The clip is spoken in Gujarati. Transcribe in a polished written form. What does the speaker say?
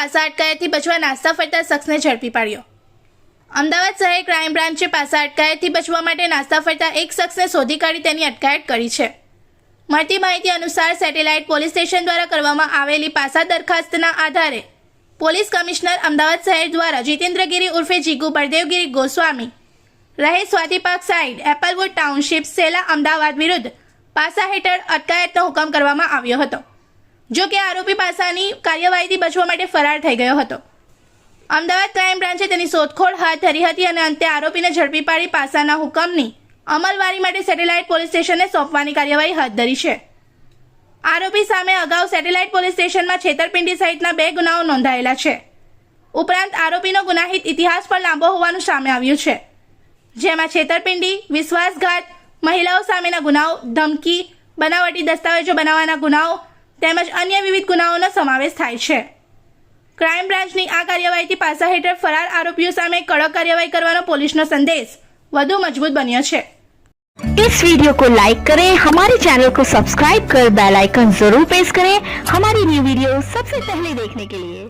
પાસા અટકાયતથી બચવા નાસ્તા ફરતા શખ્સને ઝડપી પાડ્યો। અમદાવાદ શહેર ક્રાઇમ બ્રાન્ચે પાસા અટકાયતથી બચવા માટે નાસ્તા ફરતા એક શખ્સને શોધી કાઢી તેની અટકાયત કરી છે। મળતી માહિતી અનુસાર સેટેલાઇટ પોલીસ સ્ટેશન દ્વારા કરવામાં આવેલી પાસા દરખાસ્તના આધારે પોલીસ કમિશનર અમદાવાદ શહેર દ્વારા જીતેન્દ્રગીરી ઉર્ફે જીગુ બળદેવગીરી ગોસ્વામી રહે સ્વાતિપાક સાઇડ એપલવુડ ટાઉનશીપ સેલા અમદાવાદ વિરુદ્ધ પાસા હેઠળ અટકાયતનો હુકમ કરવામાં આવ્યો હતો। જો કે આરોપી પાસાની કાર્યવાહીથી બચવા માટે ફરાર થઈ ગયો હતો। અમદાવાદ ક્રાઇમ બ્રાન્ચે તેની શોધખોળ હાથ ધરી હતી અને અંતે આરોપીને ઝડપી પાડી પાસાના હુકમની અમલવારી માટે સેટેલાઇટ પોલીસ સ્ટેશનને સોંપવાની કાર્યવાહી હાથ ધરી છે। આરોપી સામે અગાઉ સેટેલાઇટ પોલીસ સ્ટેશનમાં છેતરપિંડી સહિતના 2 ગુનાઓ નોંધાયેલા છે। ઉપરાંત આરોપીનો ગુનાહિત ઇતિહાસ પણ લાંબો હોવાનું સામે આવ્યું છે, જેમાં છેતરપિંડી, વિશ્વાસઘાત, મહિલાઓ સામેના ગુનાઓ, ધમકી, બનાવટી દસ્તાવેજો બનાવવાના ગુનાઓ તેમજ અન્ય વિવિધ ગુનાઓનો સમાવેશ થાય છે। ક્રાઇમ બ્રાન્ચની આ કાર્યવાહીથી પાસા હેઠળ ફરાર આરોપીઓ સામે કડક કાર્યવાહી કરવાનો પોલીસનો સંદેશ વધુ મજબૂત बनिया है। इस वीडियो को लाइक करें, हमारे चैनल को सब्सक्राइब कर बेल आइकन जरूर प्रेस करें हमारी न्यू वीडियो सबसे पहले देखने के लिए।